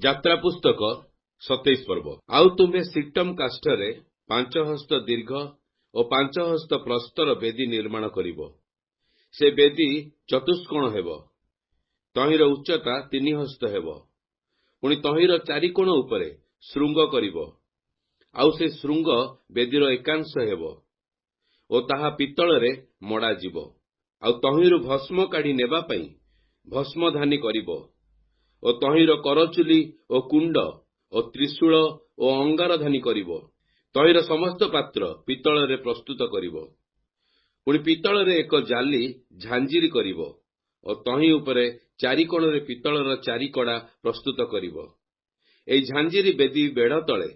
ଯାତ୍ରା ପୁସ୍ତକ 27 ପର୍ବ। ଆଉ ତୁମ୍ଭେ ସିକ୍ଟମ କାଷ୍ଠରେ 5 ହସ୍ତ ଦୀର୍ଘ ଓ 5 ହସ୍ତ ପ୍ରସ୍ତର ବେଦୀ ନିର୍ମାଣ କରିବ। ସେ ବେଦୀ ଚତୁଷ୍କୋଣ ହେବ। ତହିଁର ଉଚ୍ଚତା 3 ହସ୍ତ ହେବ। ପୁଣି ତହିଁର 4 କୋଣ ଉପରେ ଶୃଙ୍ଗ କରିବ। ଆଉ ସେ ଶୃଙ୍ଗ ବେଦୀର ଏକାଂଶ ହେବ ଓ ତାହା ପିତ୍ତଳରେ ମଡ଼ାଯିବ। ଆଉ ତହିଁରୁ ଭସ୍ମ କାଢ଼ି ନେବା ପାଇଁ ଭସ୍ମଧାନୀ କରିବ ଓ ତହିଁର କରଚୁଲି ଓ କୁଣ୍ଡ ଓ ତ୍ରିଶୂଳ ଓ ଅଙ୍ଗାରଧାନୀ କରିବ। ତହିଁର ସମସ୍ତ ପାତ୍ର ପିତ୍ତଳରେ ପ୍ରସ୍ତୁତ କରିବ। ପୁଣି ପିତ୍ତଳରେ ଏକ ଜାଲି ଝାଞ୍ଜିରି କରିବ ଓ ତହିଁ ଉପରେ 4 କୋଣରେ ପିତ୍ତଳର 4 କଡ଼ା ପ୍ରସ୍ତୁତ କରିବ। ଏହି ଝାଞ୍ଜିରି ବେଦୀ ବେଢ଼ ତଳେ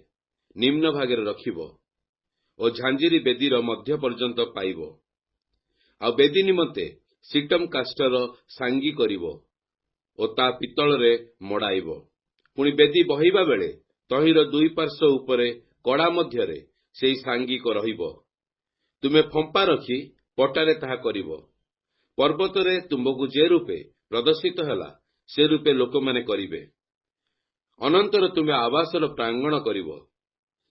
ନିମ୍ନ ଭାଗରେ ରଖିବ ଓ ଝାଞ୍ଜିରି ବେଦୀର ମଧ୍ୟ ପର୍ଯ୍ୟନ୍ତ ପାଇବ। ଆଉ ବେଦୀ ନିମନ୍ତେ ସିକ୍ଟମ କାଷ୍ଠର ସାଙ୍ଗି କରିବ ଓ ତା ପିତ୍ତଳରେ ମଡ଼ାଇବ। ପୁଣି ବେଦୀ ବହିବା ବେଳେ ତହିଁର 2 ପାର୍ଶ୍ୱ ଉପରେ କଡ଼ା ମଧ୍ୟରେ ସେହି ସାଙ୍ଗି ରହିବ। ତୁମେ ଫମ୍ପା ରଖି ପଟାରେ ତାହା କରିବ। ପର୍ବତରେ ତୁମ୍ଭକୁ ଯେ ରୂପେ ପ୍ରଦର୍ଶିତ ହେଲା ସେ ରୂପେ ଲୋକମାନେ କରିବେ। ଅନନ୍ତର ତୁମେ ଆବାସର ପ୍ରାଙ୍ଗଣ କରିବ।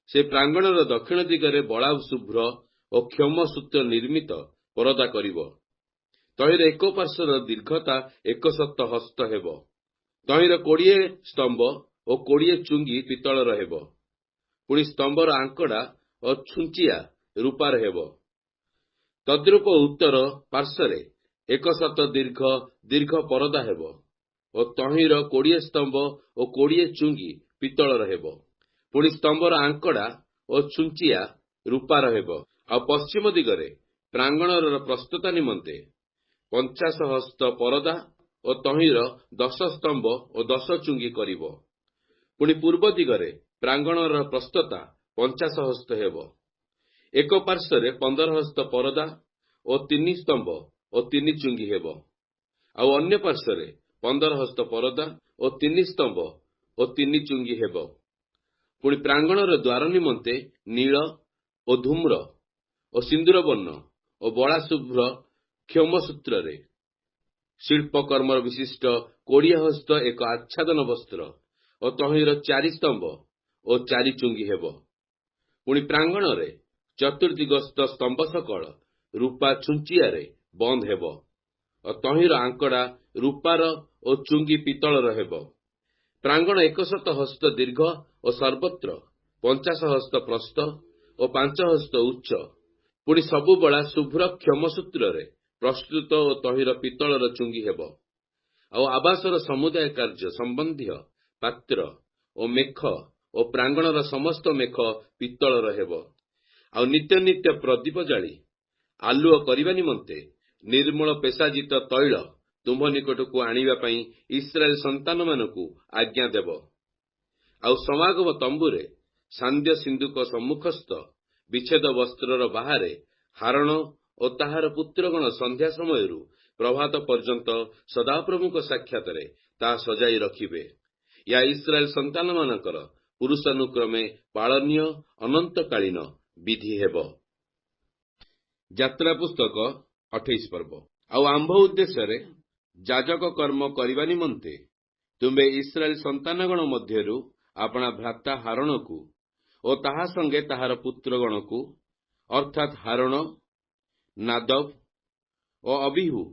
ସେ ପ୍ରାଙ୍ଗଣର ଦକ୍ଷିଣ ଦିଗରେ ବଳା ଶୁଭ୍ର ଓ କ୍ଷମ ସୂତ୍ର ନିର୍ମିତ ପରଦା କରିବ। ତହିଁର ଏକ ପାର୍ଶ୍ୱର ଦୀର୍ଘତା 1 ହସ୍ତ ହେବ। ତହିଁର 20 ସ୍ତମ୍ଭ ଓ 20 ଚୁଙ୍ଗି ପିତ୍ତଳର ହେବ। ପୁଣି ସ୍ତମ୍ଭର ଆଙ୍କଡ଼ା ଓ ଛୁଞ୍ଚିଆ ରୂପାର ହେବ। ତଦ୍ରୂପ ଉତ୍ତର ପାର୍ଶ୍ୱରେ 1 ଦୀର୍ଘ ପରଦା ହେବ ଓ ତହିଁର 20 ସ୍ତମ୍ଭ ଓ 20 ଚୁଙ୍ଗି ପିତ୍ତଳର ହେବ। ପୁଣି ସ୍ତମ୍ଭର ଆଙ୍କଡ଼ା ଓ ଛୁଞ୍ଚିଆ ରୂପାର ହେବ। ଆଉ ପଶ୍ଚିମ ଦିଗରେ ପ୍ରାଙ୍ଗଣର ପ୍ରସ୍ତୁତ ନିମନ୍ତେ 50 ହସ୍ତ ପରଦା ଓ ତହିଁର 10 ସ୍ତମ୍ଭ ଓ 10 ଚୁଙ୍ଗି କରିବ। ପୁଣି ପୂର୍ବ ଦିଗରେ ପ୍ରାଙ୍ଗଣର ପ୍ରସ୍ତତା 50 ହସ୍ତ ହେବ। ଏକ ପାର୍ଶ୍ୱରେ 15 ହସ୍ତ ପରଦା ଓ 3 ସ୍ତମ୍ଭ ଓ 3 ଚୁଙ୍ଗି ହେବ। ଆଉ ଅନ୍ୟ ପାର୍ଶ୍ୱରେ 15 ହସ୍ତ ପରଦା ଓ 3 ସ୍ତମ୍ଭ ଓ 3 ଚୁଙ୍ଗି ହେବ। ପୁଣି ପ୍ରାଙ୍ଗଣର ଦ୍ୱାର ନିମନ୍ତେ ନୀଳ ଓ ଧୂମ୍ର ଓ ସିନ୍ଦୁର ବର୍ଣ୍ଣ ଓ ବଳା ଶୁଭ୍ର କ୍ଷମ ସୂତ୍ରରେ ଶିଳ୍ପକର୍ମର ବିଶିଷ୍ଟ 20 ହସ୍ତ ଏକ ଆଚ୍ଛାଦନ ବସ୍ତ୍ର ଓ ତହିଁର 4 ସ୍ତମ୍ଭ ଓ 4 ଚୁଙ୍ଗି ହେବ। ପୁଣି ପ୍ରାଙ୍ଗଣରେ ଚତୁର୍ଦିଗସ୍ଥ ସ୍ତମ୍ଭ ସକଳ ରୂପା ଛୁଞ୍ଚିଆରେ ବନ୍ଦ ହେବ ଓ ତହିଁର ଆଙ୍କଡ଼ା ରୂପାର ଓ ଚୁଙ୍ଗି ପିତ୍ତଳର ହେବ। ପ୍ରାଙ୍ଗଣ 100 ହସ୍ତ ଦୀର୍ଘ ଓ ସର୍ବତ୍ର 50 ହସ୍ତ ପ୍ରସ୍ଥ ଓ 5 ହସ୍ତ ଉଚ୍ଚ। ପୁଣି ସବୁ ବଳା ଶୁଭ୍ର କ୍ଷମ ସୂତ୍ରରେ ପ୍ରସ୍ତୁତ ଓ ତହିଁର ପିତ୍ତଳର ଚୁଙ୍ଗି ହେବ। ଆଉ ଆବାସର ସମୁଦାୟ କାର୍ଯ୍ୟ ସମ୍ବନ୍ଧୀୟ ପାତ୍ର ଓ ମେଖ ଓ ପ୍ରାଙ୍ଗଣର ସମସ୍ତ ମେଖ ପିତ୍ତଳର ହେବ। ଆଉ ନିତ୍ୟ ନିତ୍ୟ ପ୍ରଦୀପ ଜାଳି ଆଲୁଅ କରିବା ନିମନ୍ତେ ନିର୍ମଳ ପେଶାଜିତ ତୈଳ ତୁମ୍ଭ ନିକଟକୁ ଆଣିବା ପାଇଁ ଇସ୍ରାଏଲ ସନ୍ତାନମାନଙ୍କୁ ଆଜ୍ଞା ଦେବ। ଆଉ ସମାଗମ ତମ୍ବୁରେ ସାନ୍ଧ୍ୟ ସିନ୍ଦୁକ ସମ୍ମୁଖସ୍ଥ ବିଚ୍ଛେଦ ବସ୍ତ୍ରର ବାହାରେ ହାରଣ ଓ ତାହାର ପୁତ୍ରଗଣ ସନ୍ଧ୍ୟା ସମୟରୁ ପ୍ରଭାତ ପର୍ଯ୍ୟନ୍ତ ସଦାପ୍ରଭୁଙ୍କ ସାକ୍ଷାତରେ ତାହା ସଜାଇ ରଖିବେ। ଏହା ଇସ୍ରାଏଲ ସନ୍ତାନମାନଙ୍କର ପୁରୁଷାନୁକ୍ରମେ ପାଳନୀୟ ଅନନ୍ତକାଳୀନ ବିଧି ହେବ। ଯାତ୍ରା ପୁସ୍ତକ 28 ପର୍ବ। ଆଉ ଆମ୍ଭ ଉଦ୍ଦେଶ୍ୟରେ ଯାଜକ କର୍ମ କରିବା ନିମନ୍ତେ ତୁମ୍ଭେ ଇସ୍ରାଏଲ ସନ୍ତାନଗଣ ମଧ୍ୟରୁ ଆପଣା ଭ୍ରାତା ହାରଣକୁ ଓ ତାହା ସଙ୍ଗେ ତାହାର ପୁତ୍ରଗଣକୁ ଅର୍ଥାତ୍ ହାରଣ, ନାଦବ ଓ ଅବିହୁ,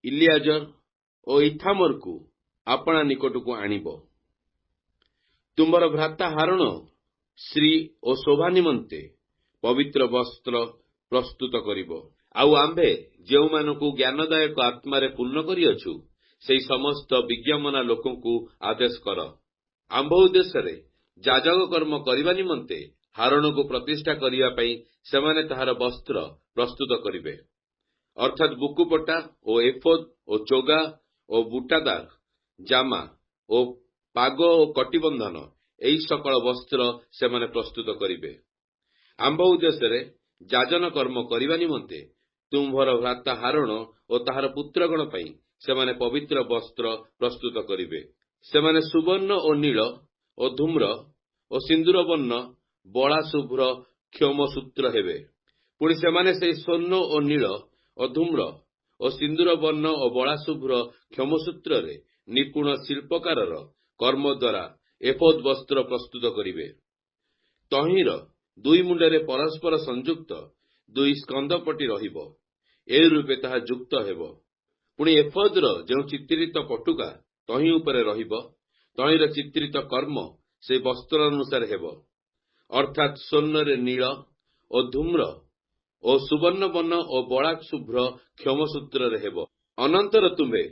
ଇଲିଆଜର ଓ ଇଥାମରକୁ ଆପଣା ନିକଟକୁ ଆଣିବ। ତୁମ୍ଭର ଭ୍ରାତା ହାରଣ ଶ୍ରୀ ଓ ଶୋଭା ନିମନ୍ତେ ପବିତ୍ର ବସ୍ତ୍ର ପ୍ରସ୍ତୁତ କରିବ। ଆଉ ଆମ୍ଭେ ଯେଉଁମାନଙ୍କୁ ଜ୍ଞାନଦାୟକ ଆତ୍ମାରେ ପୂର୍ଣ୍ଣ କରିଅଛୁ ସେହି ସମସ୍ତ ବିଜ୍ଞାମନା ଲୋକଙ୍କୁ ଆଦେଶ କର। ଆମ୍ଭ ଉଦ୍ଦେଶ୍ୟରେ ଯାଜକ କର୍ମ କରିବା ନିମନ୍ତେ ହାରଣକୁ ପ୍ରତିଷ୍ଠା କରିବା ପାଇଁ ସେମାନେ ତାହାର ବସ୍ତ୍ର ପ୍ରସ୍ତୁତ କରିବେ। ଅର୍ଥାତ୍ ବୁକୁପଟା ଓ ଏଫୋଦ ଓ ଚୋଗା ଓ ବୁଟାଦାର ଜାମା ଓ ପାଗ ଓ କଟିବନ୍ଧନ ଏହି ସକଳ ବସ୍ତ୍ର ସେମାନେ ପ୍ରସ୍ତୁତ କରିବେ। ଆମ୍ଭ ଉଦ୍ଦେଶ୍ୟରେ ଯାଜନ କର୍ମ କରିବା ନିମନ୍ତେ ତୁମ୍ଭର ଭ୍ରାତା ହାରଣ ଓ ତାହାର ପୁତ୍ରଗଣ ପାଇଁ ସେମାନେ ପବିତ୍ର ବସ୍ତ୍ର ପ୍ରସ୍ତୁତ କରିବେ। ସେମାନେ ସୁବର୍ଣ୍ଣ ଓ ନୀଳ ଓ ଧୂମ୍ର ଓ ସିନ୍ଦୁର ବର୍ଣ୍ଣ ବଳା ଶୁଭ୍ର କ୍ଷମ ସୂତ୍ର ହେବେ। ପୁଣି ସେମାନେ ସେହି ସ୍ୱର୍ଣ୍ଣ ଓ ନୀଳ ଓ ଧୂମ୍ର ଓ ସିନ୍ଦୁର ବର୍ଣ୍ଣ ଓ ବଳା ଶୁଭ୍ର କ୍ଷମ ସୂତ୍ରରେ ନିପୁଣ ଶିଳ୍ପକାରର କର୍ମ ଦ୍ୱାରା ଏଫୋଦ୍ ବସ୍ତ୍ର ପ୍ରସ୍ତୁତ କରିବେ। ତହିଁର ଦୁଇ ମୁଣ୍ଡରେ ପରସ୍ପର ସଂଯୁକ୍ତ ଦୁଇ ସ୍କନ୍ଧପଟି ରହିବ, ଏ ରୂପେ ତାହା ଯୁକ୍ତ ହେବ। ପୁଣି ଏଫୋଦର ଯେଉଁ ଚିତ୍ରିତ ପଟୁକା ତହିଁ ଉପରେ ରହିବ, ତହିଁର ଚିତ୍ରିତ କର୍ମ ସେ ବସ୍ତ୍ର ଅନୁସାରେ ହେବ, ଅର୍ଥାତ୍ ସ୍ୱର୍ଣ୍ଣରେ ନୀଳ ଓ ଧୂମ୍ର ଓ ସୁବର୍ଣ୍ଣବର୍ଣ୍ଣ ଓ ବଳାକ୍ ଶୁଭ୍ର କ୍ଷମସୂତ୍ରରେ ହେବ। ଅନନ୍ତର ତୁମ୍ଭେ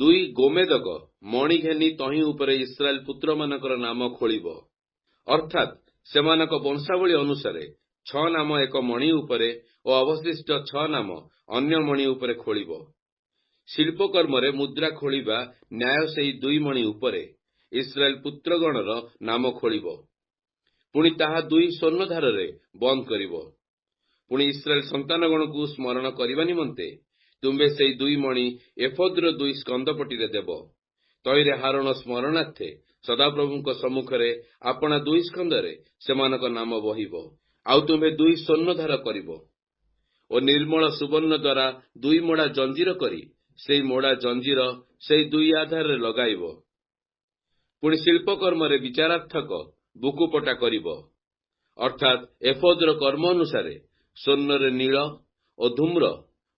ଦୁଇ ଗୋମେଦକ ମଣି ଘେନି ତହିଁ ଉପରେ ଇସ୍ରାଏଲ ପୁତ୍ରମାନଙ୍କର ନାମ ଖୋଳିବ, ଅର୍ଥାତ୍ ସେମାନଙ୍କ ବଂଶାବଳୀ ଅନୁସାରେ 6 ନାମ ଏକ ମଣି ଉପରେ ଓ ଅବଶିଷ୍ଟ 6 ନାମ ଅନ୍ୟ ମଣି ଉପରେ ଖୋଳିବ। ଶିଳ୍ପକର୍ମରେ ମୁଦ୍ରା ଖୋଳିବା ନ୍ୟାୟ ସେହି ଦୁଇ ମଣି ଉପରେ ଇସ୍ରାଏଲ ପୁତ୍ରଗଣର ନାମ ଖୋଳିବ। ପୁଣି ତାହା ଦୁଇ ସ୍ୱର୍ଣ୍ଣଧାରରେ ବନ୍ଦ କରିବ। ପୁଣି ଇସ୍ରାଏଲ ସନ୍ତାନଗଣକୁ ସ୍ମରଣ କରିବା ନିମନ୍ତେ ତୁମ୍ଭେ ସେହି ଦୁଇ ମଣି ଏଫୋଦର ଦୁଇ ସ୍କନ୍ଧପଟିରେ ଦେବ। ତହିଁରେ ହାରଣ ସ୍ମରଣାର୍ଥେ ସଦାପ୍ରଭୁଙ୍କ ସମ୍ମୁଖରେ ଆପଣା ଦୁଇ ସ୍କନ୍ଧରେ ସେମାନଙ୍କ ନାମ ବହିବ। ଆଉ ତୁମ୍ଭେ ଦୁଇ ସ୍ୱର୍ଣ୍ଣଧାର କରିବ ଓ ନିର୍ମଳ ସୁବର୍ଣ୍ଣ ଦ୍ୱାରା ଦୁଇ ମୋଡ଼ା ଜଞ୍ଜିର କରି ସେହି ମୋଡ଼ା ଜଞ୍ଜିର ସେହି ଦୁଇ ଆଧାରରେ ଲଗାଇବ। ପୁଣି ଶିଳ୍ପକର୍ମରେ ବିଚାରାର୍ଥକ ବୁକୁପଟା କରିବ, ଅର୍ଥାତ୍ ଏଫୋଦର କର୍ମ ଅନୁସାରେ ସ୍ୱର୍ଣ୍ଣରେ ନୀଳ ଓ ଧୂମ୍ର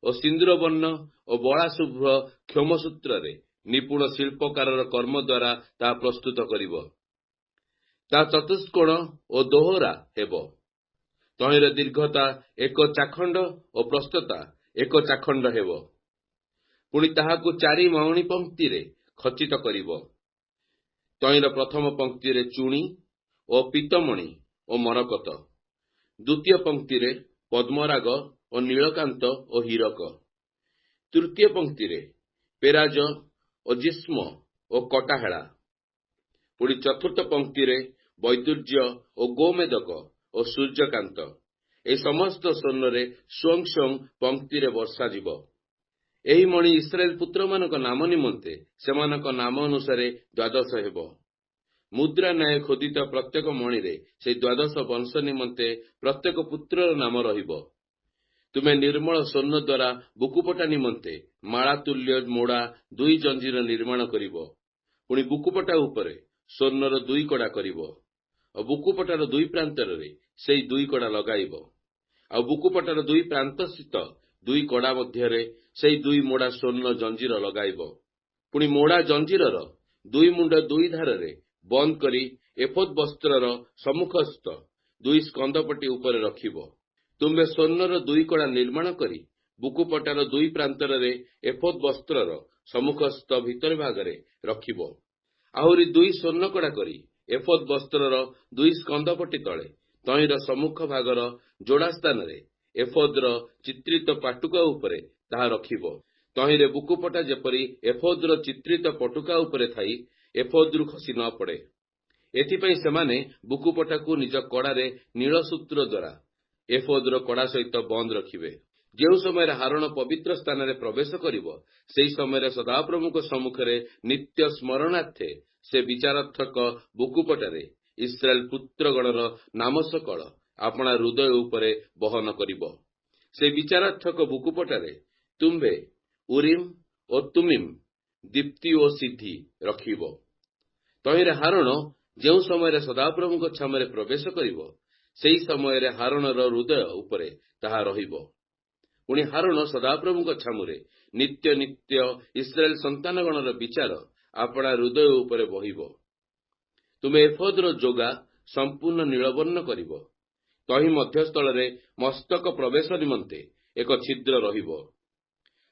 ଓ ସିନ୍ଦୁର ବର୍ଣ୍ଣ ଓ ବଳାଶୁଭ୍ର କ୍ଷମସୂତ୍ରରେ ନିପୁଣ ଶିଳ୍ପକାରର କର୍ମ ଦ୍ୱାରା ତାହା ପ୍ରସ୍ତୁତ କରିବ। ତାହା ଚତୁଷ୍କୋଣ ଓ ଦୋହରା ହେବ। ତହିଁର ଦୀର୍ଘତା 1 ଚାଖଣ୍ଡ ଓ ପ୍ରସ୍ଥତା 1 ଚାଖଣ୍ଡ ହେବ। ପୁଣି ତାହାକୁ 4 ମାଉଣୀ ପଂକ୍ତିରେ ଖଚିତ କରିବ। ତହିଁର ପ୍ରଥମ ପଂକ୍ତିରେ ଚୁଣି ଓ ପୀତମଣି ଓ ମରକତ, ଦ୍ୱିତୀୟ ପଂକ୍ତିରେ ପଦ୍ମରାଗ ଓ ନୀଳକାନ୍ତ ଓ ହୀରକ, ତୃତୀୟ ପଂକ୍ତିରେ ପେରାଜ ଓ ଜିସ୍ମ ଓ କଟାହେଳା, ପୁଣି ଚତୁର୍ଥ ପଂକ୍ତିରେ ବୈଦୁର୍ଯ୍ୟ ଓ ଗୋମେଦକ ଓ ସୂର୍ଯ୍ୟକାନ୍ତ। ଏହି ସମସ୍ତ ସ୍ୱର୍ଣ୍ଣରେ ସ୍ୱଂ ସ୍ୱଂ ପଂକ୍ତିରେ ବର୍ଷାଯିବ। ଏହି ମଣି ଇସ୍ରାଏଲ ପୁତ୍ରମାନଙ୍କ ନାମ ନିମନ୍ତେ ସେମାନଙ୍କ ନାମ ଅନୁସାରେ 12 ହେବ। ମୁଦ୍ରା ନ୍ୟାୟ ଖୋଦିତ ପ୍ରତ୍ୟେକ ମଣିରେ ସେହି 12 ବଂଶ ନିମନ୍ତେ ପ୍ରତ୍ୟେକ ପୁତ୍ରର ନାମ ରହିବ। ତୁମେ ନିର୍ମଳ ସ୍ୱର୍ଣ୍ଣ ଦ୍ୱାରା ବୁକୁପଟା ନିମନ୍ତେ ମାଳା ତୁଲ୍ୟ ମୋଡ଼ା 2 ଜଞ୍ଜିର ନିର୍ମାଣ କରିବ। ପୁଣି ବୁକୁପଟା ଉପରେ ସ୍ୱର୍ଣ୍ଣର 2 କଡ଼ା କରିବ ଓ ବୁକୁପଟାର 2 ପ୍ରାନ୍ତରେ ସେହି 2 କଡ଼ା ଲଗାଇବ। ଆଉ ବୁକୁପଟାର 2 ପ୍ରାନ୍ତସ୍ଥିତ 2 କଡ଼ା ମଧ୍ୟରେ ସେହି 2 ମୋଡ଼ା ସ୍ୱର୍ଣ୍ଣ ଜଞ୍ଜିର ଲଗାଇବ। ପୁଣି ମୋଡ଼ା ଜଞ୍ଜିରର 2 ମୁଣ୍ଡ 2 ଧାରରେ ବନ୍ଦ କରି ଏଫୋଦ୍ ବସ୍ତ୍ରର ସମ୍ମୁଖସ୍ଥ 2 ସ୍କନ୍ଧପଟି ଉପରେ ରଖିବ। ତୁମ୍ଭେ ସ୍ୱର୍ଣ୍ଣର 2 କଡ଼ା ନିର୍ମାଣ କରି ବୁକୁପଟାର 2 ପ୍ରାନ୍ତରରେ ଏଫୋଦ୍ ବସ୍ତ୍ରର ସମ୍ମୁଖସ୍ଥ ଭିତର ଭାଗରେ ରଖିବ। ଆହୁରି 2 ସ୍ୱର୍ଣ୍ଣ କଡ଼ା କରି ଏଫୋଦ୍ ବସ୍ତ୍ରର 2 ସ୍କନ୍ଧପଟି ତଳେ ତହିଁର ସମ୍ମୁଖ ଭାଗର ଯୋଡ଼ା ସ୍ଥାନରେ ଏଫୋଦର ଚିତ୍ରିତ ପାଟୁକା ଉପରେ ତାହା ରଖିବ। ତହିଁରେ ବୁକୁପଟା ଯେପରି ଏଫୋଦର ଚିତ୍ରିତ ପଟୁକା ଉପରେ ଥାଇ ଏଫୋଦରୁ ଖସି ନ ପଡ଼େ, ଏଥିପାଇଁ ସେମାନେ ବୁକୁପଟାକୁ ନିଜ କଡ଼ାରେ ନୀଳ ସୂତ୍ର ଦ୍ୱାରା ଏଫୋଦର କଡ଼ା ସହିତ ବନ୍ଦ ରଖିବେ। ଯେଉଁ ସମୟରେ ହାରଣ ପବିତ୍ର ସ୍ଥାନରେ ପ୍ରବେଶ କରିବ, ସେହି ସମୟରେ ସଦାପ୍ରଭୁଙ୍କ ସମ୍ମୁଖରେ ନିତ୍ୟ ସ୍ମରଣାର୍ଥେ ସେ ବିଚାରାର୍ଥକ ବୁକୁପଟାରେ ଇସ୍ରାଏଲ ପୁତ୍ରଗଣର ନାମ ସକଳ ଆପଣା ହୃଦୟ ଉପରେ ବହନ କରିବ। ସେ ବିଚାରାର୍ଥକ ବୁକୁପଟାରେ ତୁମ୍ଭେ ଉରିମ୍ ଓ ତୁମିମ୍, ଦୀପ୍ତି ଓ ସିଦ୍ଧି ରଖିବ। ତହିଁରେ ହାରଣ ଯେଉଁ ସମୟରେ ସଦାପ୍ରଭୁଙ୍କ ଛାମରେ ପ୍ରବେଶ କରିବ, ସେହି ସମୟରେ ହାରଣର ହୃଦୟ ଉପରେ ତାହା ରହିବ। ପୁଣି ହାରଣ ସଦାପ୍ରଭୁଙ୍କ ଛାମୁରେ ନିତ୍ୟ ନିତ୍ୟ ଇସ୍ରାଏଲ ସନ୍ତାନଗଣର ବିଚାର ଆପଣା ହୃଦୟ ଉପରେ ବହିବ। ତୁମେ ଏଫୋଦର ଯୋଗା ସମ୍ପୂର୍ଣ୍ଣ ନୀଳବର୍ଣ୍ଣ କରିବ। ତହିଁ ମଧ୍ୟସ୍ଥଳରେ ମସ୍ତକ ପ୍ରବେଶ ନିମନ୍ତେ ଏକ ଛିଦ୍ର ରହିବ।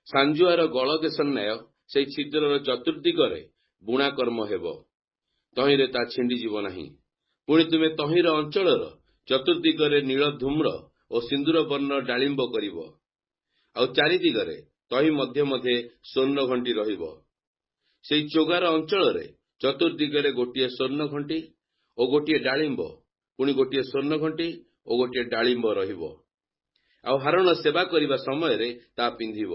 ସାଞ୍ଜୁଆର ଗଳଦେଶ ନ୍ୟାୟ ସେହି ଛିଦ୍ରର ଚତୁର୍ଦିଗରେ ବୁଣା କର୍ମ ହେବ, ତହିଁରେ ତା ଛିଣ୍ଡିଯିବ ନାହିଁ। ପୁଣି ତୁମେ ତହିଁର ଅଞ୍ଚଳର ଚତୁର୍ଦିଗରେ ନୀଳ ଧୂମ୍ର ଓ ସିନ୍ଦୁର ବର୍ଣ୍ଣ ଡାଳିମ୍ବ କରିବ। ଆଉ 4 ଦିଗରେ ତହିଁ ମଧ୍ୟ ମଧ୍ୟେ ସ୍ୱର୍ଣ୍ଣ ଘଣ୍ଟି ରହିବ। ସେହି ଚୋଗାର ଅଞ୍ଚଳରେ ଚତୁର୍ଦିଗରେ ଗୋଟିଏ ସ୍ୱର୍ଣ୍ଣ ଘଣ୍ଟି ଓ ଗୋଟିଏ ଡାଳିମ୍ବ, ପୁଣି ଗୋଟିଏ ସ୍ୱର୍ଣ୍ଣ ଘଣ୍ଟି ଓ ଗୋଟିଏ ଡାଳିମ୍ବ ରହିବ। ଆଉ ହାରଣ ସେବା କରିବା ସମୟରେ ତାହା ପିନ୍ଧିବ।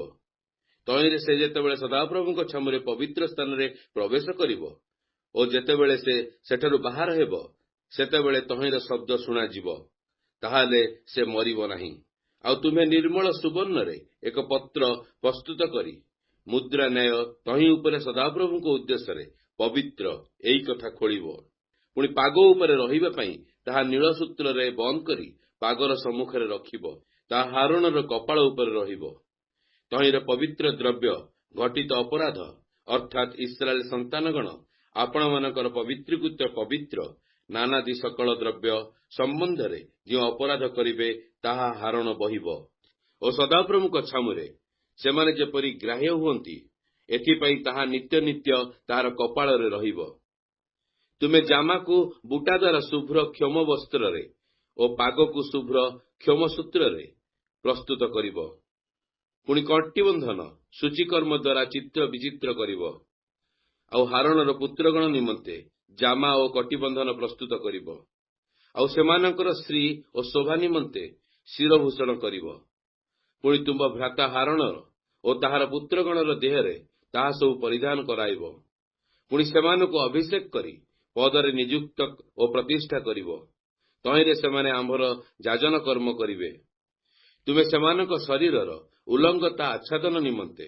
ତହିଁରେ ସେ ଯେତେବେଳେ ସଦାପ୍ରଭୁଙ୍କ ଛାମୁରେ ପବିତ୍ର ସ୍ଥାନରେ ପ୍ରବେଶ କରିବ ଓ ଯେତେବେଳେ ସେ ସେଠାରୁ ବାହାର ହେବ, ସେତେବେଳେ ତହିଁର ଶବ୍ଦ ଶୁଣାଯିବ, ତାହେଲେ ସେ ମରିବ ନାହିଁ। ଆଉ ତୁମେ ନିର୍ମଳ ସୁବର୍ଣ୍ଣରେ ଏକ ପତ୍ର ପ୍ରସ୍ତୁତ କରି ମୁଦ୍ରା ନ୍ୟାୟ ତହିଁ ଉପରେ ସଦାପ୍ରଭୁଙ୍କ ଉଦ୍ଦେଶ୍ୟରେ ପବିତ୍ର ଏଇ କଥା ଖୋଳିବ। ପୁଣି ପାଗ ଉପରେ ରହିବା ପାଇଁ ତାହା ନୀଳ ସୂତ୍ରରେ ବନ୍ଦ କରି ପାଗର ସମ୍ମୁଖରେ ରଖିବ। ତାହା ହାରୋନର କପାଳ ଉପରେ ରହିବ। ତହିଁର ପବିତ୍ର ଦ୍ରବ୍ୟ ଘଟିତ ଅପରାଧ ଅର୍ଥାତ୍ ଇସ୍ରାଏଲ ସନ୍ତାନଗଣ ଆପଣମାନଙ୍କର ପବିତ୍ରୀକୃତ ପବିତ୍ର ନାନାଦି ସକଳ ଦ୍ରବ୍ୟ ସମ୍ବନ୍ଧରେ ଯେଉଁ ଅପରାଧ କରିବେ ତାହା ହାରୋନ ବହିବ ଓ ସଦାପ୍ରଭୁଙ୍କ ଛାମୁରେ ସେମାନେ ଯେପରି ଗ୍ରାହ୍ୟ ହୁଅନ୍ତି, ଏଥିପାଇଁ ତାହା ନିତ୍ୟ ନିତ୍ୟ ତାହାର କପାଳରେ ରହିବ। ତୁମେ ଜାମାକୁ ବୁଟା ଦ୍ୱାରା ଶୁଭ୍ର କ୍ଷମ ବସ୍ତ୍ରରେ ଓ ପାଗକୁ ଶୁଭ୍ର କ୍ଷମ ସୂତ୍ରରେ ପ୍ରସ୍ତୁତ କରିବ। ପୁଣି କଟିବନ୍ଧନ ସୂଚିକର୍ମ ଦ୍ୱାରା ଚିତ୍ର ବିଚିତ୍ର କରିବ। ଆଉ ହାରୋନର ପୁତ୍ରଗଣ ନିମନ୍ତେ ଜାମା ଓ କଟିବନ୍ଧନ ପ୍ରସ୍ତୁତ କରିବ। ଆଉ ସେମାନଙ୍କର ସ୍ତ୍ରୀ ଓ ଶୋଭା ନିମନ୍ତେ ଶିରଭୂଷଣ କରିବ। ପୁଣି ତୁମ୍ଭ ଭ୍ରାତା ହାରୋନର ଓ ତାହାର ପୁତ୍ରଗଣର ଦେହରେ ତାହା ସବୁ ପରିଧାନ କରାଇବ। ପୁଣି ସେମାନଙ୍କୁ ଅଭିଷେକ କରି ପଦରେ ନିଯୁକ୍ତ ଓ ପ୍ରତିଷ୍ଠା କରିବ। ତହିଁରେ ସେମାନେ ଆମ୍ଭର ଯାଜନ କର୍ମ କରିବେ। ତୁମେ ସେମାନଙ୍କ ଶରୀରର ଉଲଙ୍ଗତା ଆଚ୍ଛାଦନ ନିମନ୍ତେ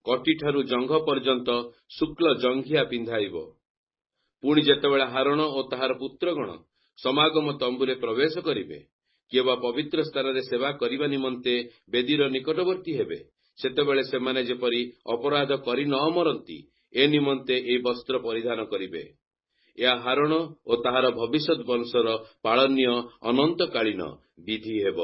କଟିଠାରୁ ଜଙ୍ଘ ପର୍ଯ୍ୟନ୍ତ ଶୁକ୍ଳ ଜଙ୍ଘିଆ ପିନ୍ଧାଇବ। ପୁଣି ଯେତେବେଳେ ହାରୋନ ଓ ତାହାର ପୁତ୍ରଗଣ ସମାଗମ ତମ୍ବୁରେ ପ୍ରବେଶ କରିବେ, କିଏ ବା ପବିତ୍ର ସ୍ଥାନରେ ସେବା କରିବା ନିମନ୍ତେ ବେଦୀର ନିକଟବର୍ତ୍ତୀ ହେବେ, ସେତେବେଳେ ସେମାନେ ଯେପରି ଅପରାଧ କରି ନ ମରନ୍ତି, ଏ ନିମନ୍ତେ ଏହି ବସ୍ତ୍ର ପରିଧାନ କରିବେ। ଏହା ହାରୋନ ଓ ତାହାର ଭବିଷ୍ୟତ ବଂଶର ପାଳନୀୟ ଅନନ୍ତକାଳୀନ ବିଧି ହେବ।